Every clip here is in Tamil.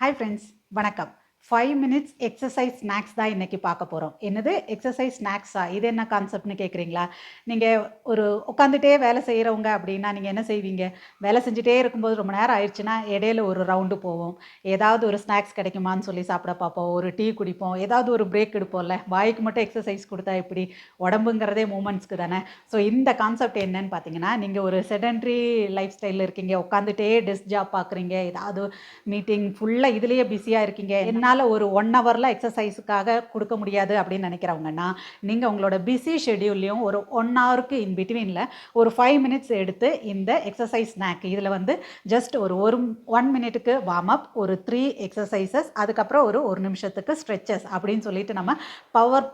ஹாய் ஃப்ரெண்ட்ஸ், வணக்கம். 5 மினிட்ஸ் எக்ஸசைஸ் ஸ்நாக்ஸ் தான் இன்றைக்கி பார்க்க போகிறோம். என்னது எக்ஸசைஸ் ஸ்நாக்ஸா? இது என்ன கான்செப்ட்னு கேட்குறீங்களா? நீங்கள் ஒரு உட்காந்துட்டே வேலை செய்கிறவங்க அப்படின்னா நீங்கள் என்ன செய்வீங்க? வேலை செஞ்சுட்டே இருக்கும்போது ரொம்ப நேரம் ஆயிடுச்சுன்னா இடையில ஒரு ரவுண்டு போவோம். ஏதாவது ஒரு ஸ்நாக்ஸ் கிடைக்குமான்னு சொல்லி சாப்பிட பார்ப்போம். ஒரு டீ குடிப்போம். ஏதாவது ஒரு பிரேக் எடுப்போம்ல. வாய்க்கு மட்டும் எக்ஸசைஸ் கொடுத்தா எப்படி? உடம்புங்கிறதே மூமெண்ட்ஸ்க்கு தானே. ஸோ இந்த கான்செப்ட் என்னன்னு பார்த்தீங்கன்னா, நீங்கள் ஒரு செடன்ட்ரி லைஃப் ஸ்டைலில் இருக்கீங்க, உட்காந்துட்டே டெஸ்க் ஜாப் பார்க்குறீங்க, ஏதாவது மீட்டிங் ஃபுல்லாக இதுலேயே பிஸியாக இருக்கீங்க, என்னால் ஒரு 1 ஹவரில் எக்ஸசைஸுக்காக கொடுக்க முடியாது அப்படின்னு நினைக்கிறவங்கன்னா, நீங்கள் உங்களோட பிஸி ஷெடியூல்லையும் ஒரு 1 ஹவருக்கு இன் பிட்வீனில் ஒரு 5 மினிட்ஸ் எடுத்து இந்த எக்ஸசைஸ் ஸ்நாக் இதில் வந்து ஜஸ்ட் ஒரு 1 மினிட்டுக்கு வார்ம் அப், ஒரு 3 எக்ஸசைசஸ், அதுக்கப்புறம் ஒரு நிமிஷத்துக்கு ஸ்ட்ரெச்சஸ் அப்படின்னு சொல்லிட்டு நம்ம பவர்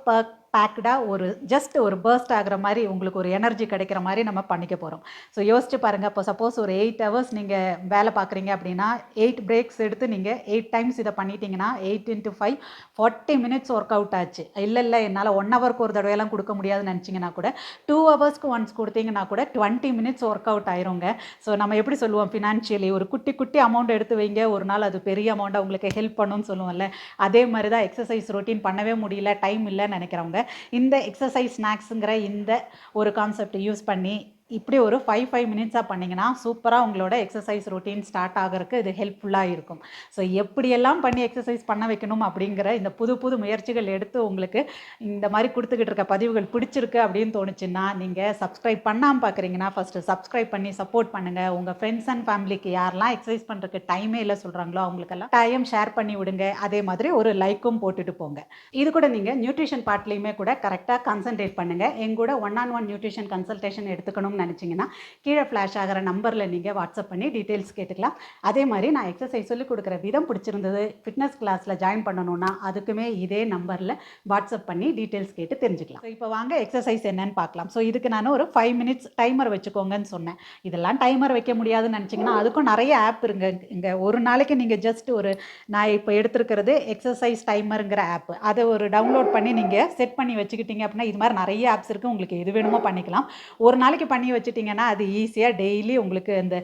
பேக்டாக ஒரு ஜஸ்ட் ஒரு பர்ஸ்ட் ஆகிற மாதிரி உங்களுக்கு ஒரு எனர்ஜி கிடைக்கிற மாதிரி நம்ம பண்ணிக்க போகிறோம். ஸோ யோசிச்சு பாருங்கள். இப்போ சப்போஸ் ஒரு 8 ஹவர்ஸ் நீங்கள் வேலை பார்க்குறீங்க அப்படின்னா 8 பிரேக்ஸ் எடுத்து நீங்கள் 8 டைம்ஸ் இதை பண்ணிட்டீங்கன்னா 8 × 5 40 மினிட்ஸ் ஒர்க் அவுட் ஆச்சு. இல்லை என்னால் 1 ஹவருக்கு ஒரு தடவையெல்லாம் கொடுக்க முடியாதுன்னு நினச்சிங்கன்னா கூட 2 ஹவர்ஸ்க்கு ஒன்ஸ் கொடுத்தீங்கன்னா கூட 20 மினிட்ஸ் ஒர்க் அவுட் ஆயிருங்க. ஸோ நம்ம எப்படி சொல்லுவோம், ஃபினான்ஷியலி ஒரு குட்டி அமௌண்ட் எடுத்து வைங்க, ஒரு நாள் அது பெரிய அமௌண்ட்டாக உங்களுக்கு ஹெல்ப் பண்ணுன்னு சொல்லுவோம்ல. அதே மாதிரி தான் எக்ஸசைஸ் ரொட்டீன் பண்ணவே முடியல, டைம் இல்லைன்னு நினைக்கிறவங்க இந்த எக்ஸசைஸ் ஸ்நாக்ஸுங்கிற இந்த ஒரு கான்செப்ட் யூஸ் பண்ணி இப்படி ஒரு 5 மினிட்ஸாக பண்ணிங்கன்னா சூப்பராக உங்களோட எக்ஸசைஸ் ரொட்டீன் ஸ்டார்ட் ஆகிறதுக்கு இது ஹெல்ப்ஃபுல்லாக இருக்கும். ஸோ எப்படியெல்லாம் பண்ணி எக்ஸசைஸ் பண்ண வைக்கணும் அப்படிங்கிற இந்த புது முயற்சிகள் எடுத்து உங்களுக்கு இந்த மாதிரி கொடுத்துக்கிட்டு இருக்க பதிவுகள் பிடிச்சிருக்கு அப்படின்னு தோணுச்சுன்னா, நீங்கள் சப்ஸ்கிரைப் பண்ணாமல் பார்க்குறீங்கன்னா ஃபஸ்ட்டு சப்ஸ்கிரைப் பண்ணி சப்போர்ட் பண்ணுங்கள். உங்கள் ஃப்ரெண்ட்ஸ் அண்ட் ஃபேமிலிக்கு யாரெல்லாம் எக்ஸசைஸ் பண்ணுறதுக்கு டைமே இல்லை சொல்கிறாங்களோ அவங்களுக்கெல்லாம் டைம் ஷேர் பண்ணி விடுங்க. அதே மாதிரி ஒரு லைக்கும் போட்டுட்டு போங்க. இது கூட நீங்கள் நியூட்ரிஷன் பார்ட்லேயுமே கூட கரெக்டாக கான்சன்ட்ரேட் பண்ணுங்கள். எங்கூட 1-on-1 நியூட்ரிஷன் கன்சல்டேஷன் எடுத்துக்கணும் நினச்சிங்கன்னா கீழே ஃப்ளாஷ் ஆகிற நம்பரில் நீங்கள் வாட்ஸ்அப் பண்ணி டீட்டெயில்ஸ் கேட்டுக்கலாம். அதே மாதிரி நான் எக்ஸசைஸ் சொல்லி கொடுக்குற விதம் பிடிச்சிருந்தது, ஃபிட்னஸ் கிளாஸில் ஜாயின் பண்ணணுன்னா அதுக்குமே இதே நம்பரில் வாட்ஸ்அப் பண்ணி டீட்டெயில்ஸ் கேட்டு தெரிஞ்சுக்கலாம். ஸோ இப்போ வாங்க எக்ஸசைஸ் என்னன்னு பார்க்கலாம். ஸோ இதுக்கு நான் ஒரு 5 மினிட்ஸ் டைமர் வச்சுக்கோங்கன்னு சொன்னேன். இதெல்லாம் டைமர் வைக்க முடியாதுன்னு நினச்சிங்கன்னா அதுக்கும் நிறைய ஆப் இருங்க. இங்கே ஒரு நாளைக்கு நீங்கள் ஜஸ்ட் நான் இப்போ எடுத்துருக்கிறது எக்ஸசைஸ் டைமருங்கிற ஆப், அதை ஒரு டவுன்லோட் பண்ணி நீங்கள் செட் பண்ணி வச்சுக்கிட்டீங்க அப்படின்னா இது மாதிரி நிறைய ஆப்ஸ் இருக்குது. உங்களுக்கு எது வேணுமோ பண்ணிக்கலாம். ஒரு நாளைக்கு பண்ணி வச்சுட்டிங்கன்னா அது ஈஸியாக டெய்லி உங்களுக்கு இந்த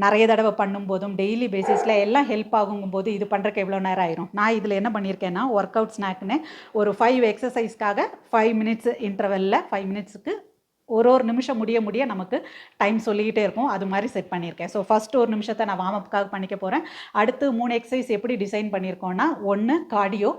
நிறைய தடவை பண்ணும்போதும் டெய்லி பேசிஸில் எல்லாம் ஹெல்ப் ஆகும்போது இது பண்ணுறக்கு எவ்வளோ நேரம் ஆயிரும். நான் இதில் என்ன பண்ணியிருக்கேன்னா ஒர்க் அவுட் ஸ்நாக்னு ஒரு 5 எக்ஸசைஸ்க்காக 5 மினிட்ஸ் இன்டர்வெல்லில் 5 மினிட்ஸுக்கு ஒரு நிமிஷம் முடிய நமக்கு டைம் சொல்லிக்கிட்டே இருக்கும். அது மாதிரி செட் பண்ணியிருக்கேன். ஸோ ஃபஸ்ட்டு ஒரு நிமிஷத்தை நான் வார்ம் அப்புக்காக பண்ணிக்க போகிறேன். அடுத்து 3 எக்ஸசைஸ் எப்படி டிசைன் பண்ணியிருக்கோன்னா, ஒன்று கார்டியோ,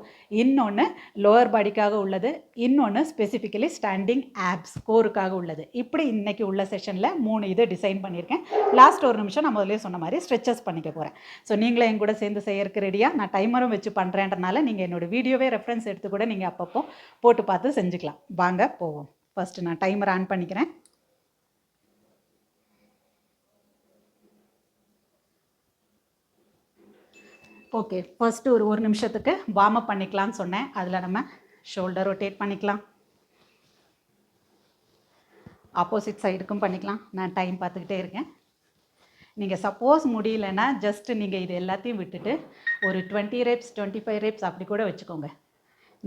இன்னொன்று லோவர் பாடிக்காக உள்ளது, இன்னொன்று ஸ்பெசிஃபிக்கலி ஸ்டாண்டிங் ஆப்ஸ் கோருக்காக உள்ளது. இப்படி இன்றைக்கி உள்ள செஷனில் 3 இது டிசைன் பண்ணியிருக்கேன். லாஸ்ட் ஒரு நிமிஷம் நான் முதலே சொன்ன மாதிரி ஸ்ட்ரெச்சஸ் பண்ணிக்க போகிறேன். ஸோ நீங்களே என் கூட சேர்ந்து செய்யறதுக்கு ரெடியாக நான் டைமரும் வச்சு பண்ணுறேன்றனால நீங்கள் என்னோடய வீடியோவே ரெஃபரன்ஸ் எடுத்து கூட நீங்கள் அப்பப்போ போட்டு பார்த்து செஞ்சுக்கலாம். வாங்க போவோம். ஃபஸ்ட்டு நான் டைமர் ஆன் பண்ணிக்கிறேன். ஓகே, ஃபஸ்ட்டு ஒரு நிமிஷத்துக்கு வார்ம் அப் பண்ணிக்கலாம்னு சொன்னேன். அதில் நம்ம ஷோல்டர் ரொட்டேட் பண்ணிக்கலாம், ஆப்போசிட் சைடுக்கும் பண்ணிக்கலாம். நான் டைம் பார்த்துக்கிட்டே இருக்கேன். நீங்கள் சப்போஸ் முடியலன்னா ஜஸ்ட்டு நீங்கள் இது எல்லாத்தையும் விட்டுட்டு ஒரு 20 reps 25 reps அப்படி கூட வச்சுக்கோங்க.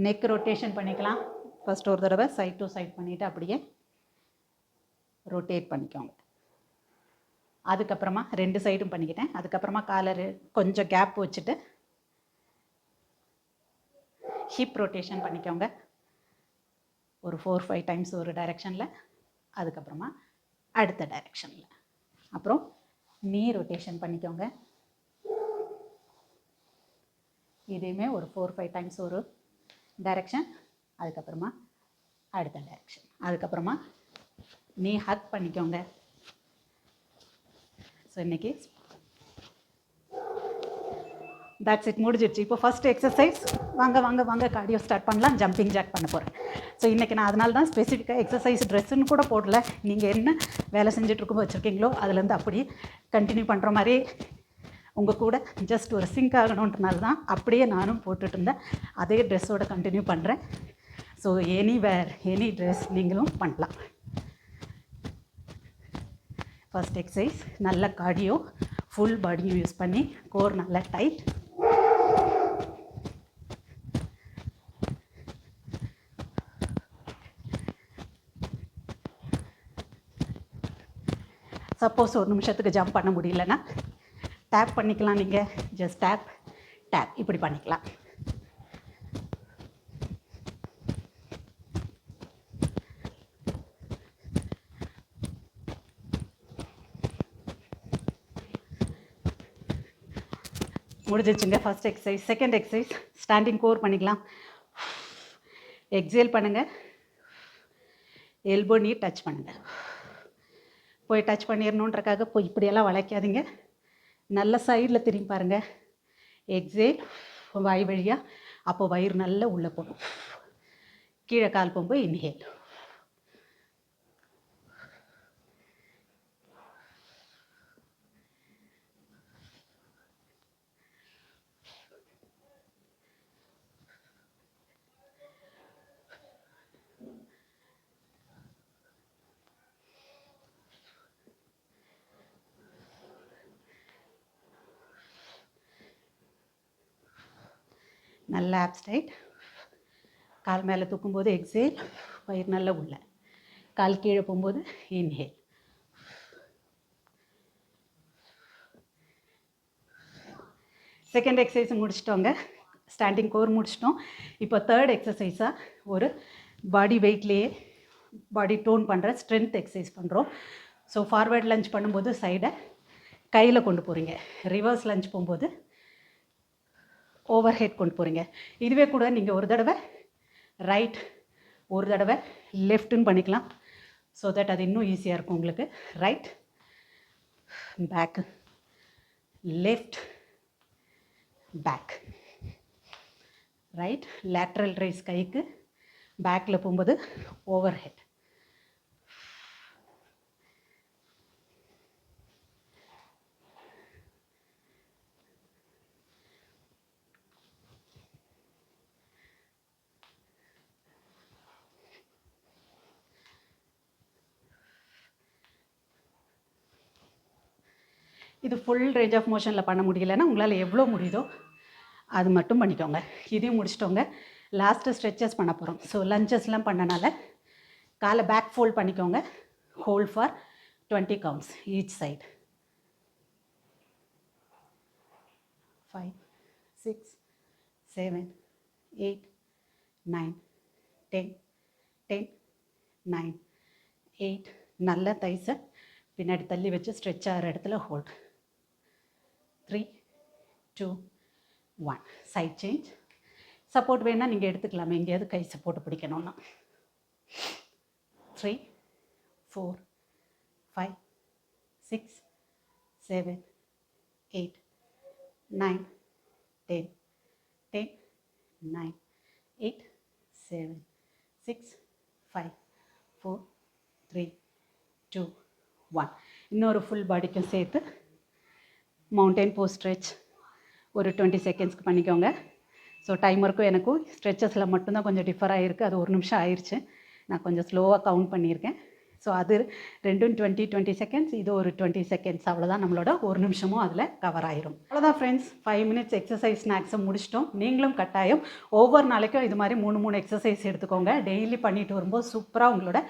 நெக் ரொட்டேஷன் பண்ணிக்கலாம். ஃபஸ்ட்டு ஒரு தடவை சைட் டு சைட் பண்ணிவிட்டு அப்படியே ரொட்டேட் பண்ணிக்கோங்க. அதுக்கப்புறமா 2 சைடும் பண்ணிக்கிட்டேன். அதுக்கப்புறமா காலர் கொஞ்சம் கேப் வச்சுட்டு ஹிப் ரொட்டேஷன் பண்ணிக்கோங்க ஒரு 4-5 டைம்ஸ் ஒரு டைரெக்ஷனில், அதுக்கப்புறமா அடுத்த டைரெக்ஷனில், அப்புறம் நீ ரொட்டேஷன் பண்ணிக்கோங்க. இதையுமே ஒரு 4-5 டைம்ஸ் ஒரு டைரெக்ஷன், அதுக்கப்புறமா அடுத்த டைரெக்ஷன், அதுக்கப்புறமா நீ ஹக் பண்ணிக்கோங்க. ஸோ இன்றைக்கி தட்ஸ் இட், முடிஞ்சிடுச்சு. இப்போ ஃபஸ்ட் எக்ஸசைஸ் வாங்க கார்டியோ ஸ்டார்ட் பண்ணலாம். ஜம்பிங் ஜாக் பண்ண போகிறேன். ஸோ இன்றைக்கி நான் அதனால தான் ஸ்பெசிஃபிக்காக எக்ஸசைஸ் ட்ரெஸ்ஸுன்னு கூட போடல. நீங்கள் என்ன வேலை செஞ்சுட்ருக்கும் வச்சுருக்கீங்களோ அதுலேருந்து அப்படி கண்டினியூ பண்ணுற மாதிரி உங்கள் கூட ஜஸ்ட் ஒரு சிங்க் ஆகணுன்றனால தான் அப்படியே நானும் போட்டுட்டு இருந்தேன். அதே ட்ரெஸ்ஸோட கண்டினியூ பண்ணுறேன். ஸோ எனிவேர் எனி ட்ரெஸ் நீங்களும் பண்ணலாம். ஃபஸ்ட் எக்ஸசைஸ் நல்ல கார்டியோ, ஃபுல் பாடியும் யூஸ் பண்ணி கோர் நல்லா டைட். சப்போஸ் ஒரு நிமிஷத்துக்கு ஜம்ப் பண்ண முடியலன்னா டேப் பண்ணிக்கலாம். நீங்கள் ஜஸ்ட் டேப் டேப் இப்படி பண்ணிக்கலாம். முடிஞ்சிச்சுங்க first exercise. Second exercise standing core பண்ணிக்கலாம். எக்ஸேல் பண்ணுங்கள். எல்போ நீ டச் பண்ணுங்கள். போய் டச் பண்ணிடணுன்றக்காக போய் இப்படியெல்லாம் வளைக்காதீங்க. நல்ல சைடில் திரும்பி பாருங்கள். எக்ஸேல் வாய் வழியாக, அப்போ வயிறு நல்லா உள்ளே போகணும். கீழே கால் போகும்போது இன்ஹேல். நல்லா ஆப்ஸ்டைட். கால் மேலே தூக்கும்போது எக்ஸேல், வயிறு நல்லா உள்ள. கால் கீழே போகும்போது இன்ஹேல். செகண்ட் எக்ஸசைஸ் முடிச்சிட்டோங்க. ஸ்டாண்டிங் கோர் முடிச்சிட்டோம். இப்போ தேர்ட் எக்ஸசைஸாக ஒரு பாடி வெயிட்லேயே பாடி டோன் பண்ணுற ஸ்ட்ரென்த் எக்ஸசைஸ் பண்ணுறோம். ஸோ ஃபார்வேர்ட் லஞ்ச் பண்ணும்போது சைடை கையில் கொண்டு போகிறீங்க. ரிவர்ஸ் லஞ்ச் போகும்போது ஓவர் ஹெட் கொண்டு போகிறீங்க. இதுவே கூட நீங்கள் ஒரு தடவை ரைட், ஒரு தடவை லெஃப்ட்டுன்னு பண்ணிக்கலாம். ஸோ தட் அது இன்னும் ஈஸியாக இருக்கும் உங்களுக்கு. Right, back, left, back. Right, lateral raise கைக்கு, பேக்கில் போகும்போது ஓவர் ஹெட். இது ஃபுல் ரேஞ்ச் ஆஃப் மோஷனில் பண்ண முடியலைன்னா உங்களால் எவ்வளோ முடியுதோ அது மட்டும் பண்ணிக்கோங்க. இதையும் முடிச்சிட்டோங்க. லாஸ்ட்டு ஸ்ட்ரெச்சஸ் பண்ண போகிறோம். ஸோ லஞ்சஸ்லாம் பண்ணனால காலை பேக் ஃபோல்ட் பண்ணிக்கோங்க. Hold for 20 counts each side. 5, 6, 7, 8, 9, 10, 10, 9, 8. நல்ல தைஸை பின்னாடி தள்ளி வச்சு ஸ்ட்ரெச் ஆகிற இடத்துல ஹோல்ட். 3, 2, 1. Side change. சப்போர்ட் வேணால் நீங்கள் எடுத்துக்கலாமே, எங்கேயாவது கை சப்போர்ட் பிடிக்கணும்னா. 3, 4, 5, 6, 7, 8, 9, 10, 10, 9, 8, 7, 6, 5, 4, 3, 2, 1. இன்னொரு ஃபுல் பாடிக்கும் சேர்த்து மவுண்டைன் போஸ் ஸ்ட்ரெச் ஒரு 20 செகண்ட்ஸ்க்கு பண்ணிக்கோங்க. ஸோ டைமருக்கும் எனக்கும் ஸ்ட்ரெச்சஸில் மட்டும்தான் கொஞ்சம் டிஃபர் ஆகிருக்கு. அது 1 நிமிஷம் ஆயிடுச்சு. நான் கொஞ்சம் ஸ்லோவாக கவுண்ட் பண்ணியிருக்கேன். ஸோ அது ரெண்டும் 20 செகண்ட்ஸ், இது ஒரு 20 செகண்ட்ஸ். அவ்வளோதான், நம்மளோட 1 நிமிஷமும் அதில் கவர் ஆயிரும். அவ்வளோதான் ஃப்ரெண்ட்ஸ், 5 மினிட்ஸ் எக்ஸசைஸ் ஸ்நாக்ஸை முடிச்சிட்டோம். நீங்களும் கட்டாயம் ஒவ்வொரு நாளைக்கும் இது மாதிரி 3 எக்ஸசைஸ் எடுத்துக்கோங்க. டெய்லி பண்ணிட்டு வரும்போது சூப்பராக உங்களோட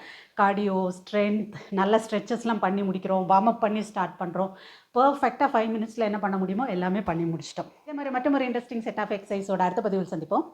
கார்டியோ, ஸ்ட்ரென்த், நல்ல ஸ்ட்ரெச்சஸ்லாம் பண்ணி முடிக்கிறோம். வார்ம் அப் பண்ணி ஸ்டார்ட் பண்ணுறோம். பர்ஃபெக்டாக 5 மினிட்ஸில் என்ன பண்ண முடியுமோ எல்லாமே பண்ணி முடிச்சிட்டோம். இதே மாதிரி மற்றொரு இன்ட்ரெஸ்டிங் செட் ஆஃப் எக்ஸசைஸோட அடுத்த பதிவில் சந்திப்போம்.